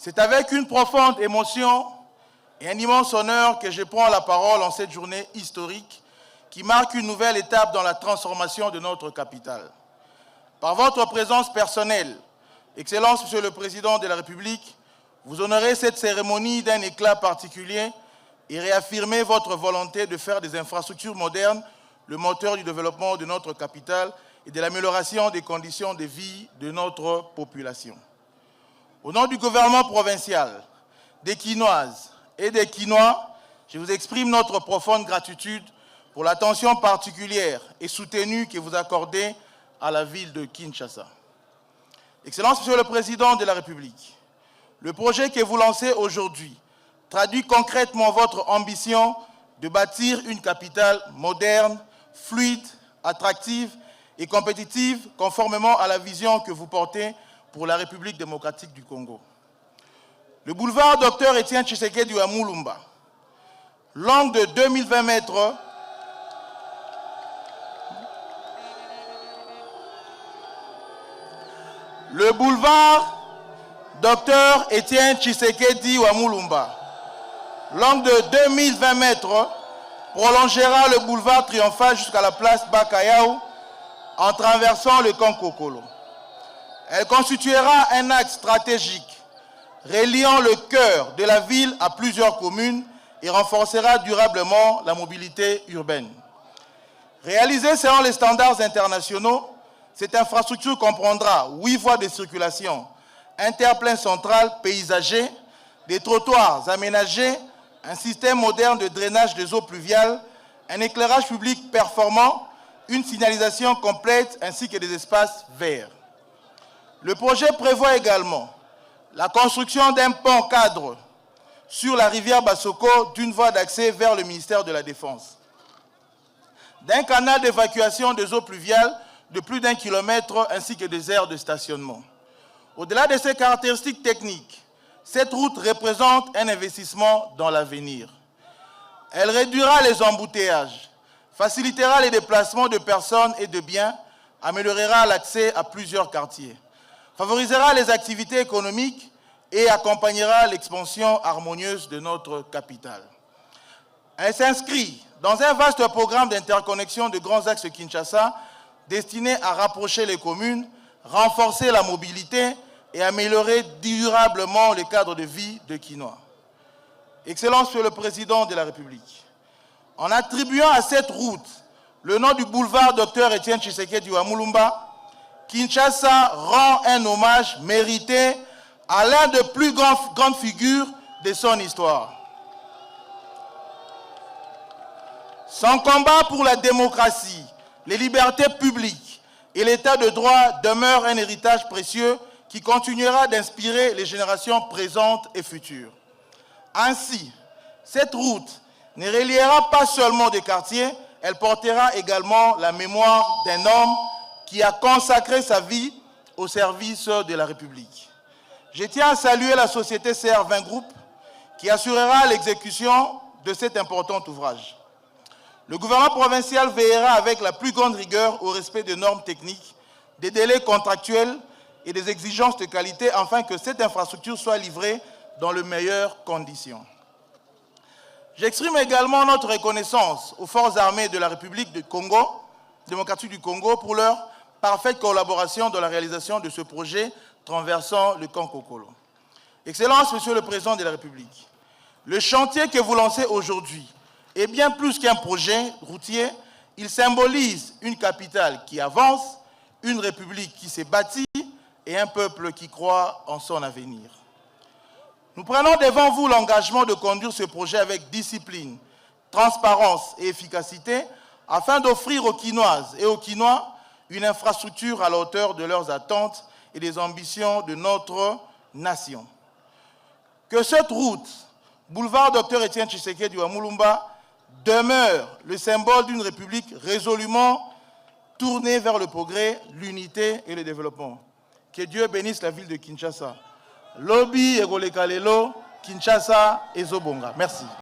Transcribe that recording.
C'est avec une profonde émotion et un immense honneur que je prends la parole en cette journée historique qui marque une nouvelle étape dans la transformation de notre capitale. Par votre présence personnelle, Excellence, Monsieur le Président de la République, vous honorez cette cérémonie d'un éclat particulier et réaffirmez votre volonté de faire des infrastructures modernes le moteur du développement de notre capitale et de l'amélioration des conditions de vie de notre population. Au nom du gouvernement provincial, des Quinoises et des Quinois, je vous exprime notre profonde gratitude pour l'attention particulière et soutenue que vous accordez à la ville de Kinshasa. Excellence, Monsieur le Président de la République, le projet que vous lancez aujourd'hui traduit concrètement votre ambition de bâtir une capitale moderne, fluide, attractive et compétitive, conformément à la vision que vous portez pour la République démocratique du Congo. Le boulevard Dr Étienne Tshisekedi à Mulumba, long de 2020 mètres, le boulevard Dr Étienne Tshisekedi à Mulumba, long de 2020 mètres, prolongera le boulevard triomphal jusqu'à la place Bakayaou en traversant le camp Kokolo. Elle constituera un axe stratégique reliant le cœur de la ville à plusieurs communes et renforcera durablement la mobilité urbaine. Réalisée selon les standards internationaux, cette infrastructure comprendra 8 voies de circulation, un terre-plein central paysager, des trottoirs aménagés, un système moderne de drainage des eaux pluviales, un éclairage public performant, une signalisation complète ainsi que des espaces verts. Le projet prévoit également la construction d'un pont cadre sur la rivière Bassoko d'une voie d'accès vers le ministère de la Défense, d'un canal d'évacuation des eaux pluviales de plus d'1 kilomètre ainsi que des aires de stationnement. Au-delà de ces caractéristiques techniques, cette route représente un investissement dans l'avenir. Elle réduira les embouteillages, facilitera les déplacements de personnes et de biens, améliorera l'accès à plusieurs quartiers, favorisera les activités économiques et accompagnera l'expansion harmonieuse de notre capitale. Elle s'inscrit dans un vaste programme d'interconnexion de grands axes Kinshasa destiné à rapprocher les communes, renforcer la mobilité et améliorer durablement le cadre de vie de Quinois. Excellence, Monsieur le Président de la République, en attribuant à cette route le nom du boulevard Dr Étienne Tshisekedi à Mulumba, Kinshasa rend un hommage mérité à l'un des plus grandes figures de son histoire. Son combat pour la démocratie, les libertés publiques et l'état de droit demeure un héritage précieux qui continuera d'inspirer les générations présentes et futures. Ainsi, cette route ne reliera pas seulement des quartiers, elle portera également la mémoire d'un homme qui a consacré sa vie au service de la République. Je tiens à saluer la société CR20 Group qui assurera l'exécution de cet important ouvrage. Le gouvernement provincial veillera avec la plus grande rigueur au respect des normes techniques, des délais contractuels et des exigences de qualité afin que cette infrastructure soit livrée dans les meilleures conditions. J'exprime également notre reconnaissance aux forces armées de la République du Congo, démocratique du Congo, pour leur parfaite collaboration dans la réalisation de ce projet traversant le camp Kokolo. Excellence, Monsieur le Président de la République, le chantier que vous lancez aujourd'hui est bien plus qu'un projet routier, il symbolise une capitale qui avance, une république qui s'est bâtie et un peuple qui croit en son avenir. Nous prenons devant vous l'engagement de conduire ce projet avec discipline, transparence et efficacité afin d'offrir aux Quinoises et aux Quinois une infrastructure à la hauteur de leurs attentes et des ambitions de notre nation. Que cette route, boulevard Dr Étienne Tshisekedi à Mulumba, demeure le symbole d'une république résolument tournée vers le progrès, l'unité et le développement. Que Dieu bénisse la ville de Kinshasa. Lobi Egole Kalelo, Kinshasa et Zobonga. Merci.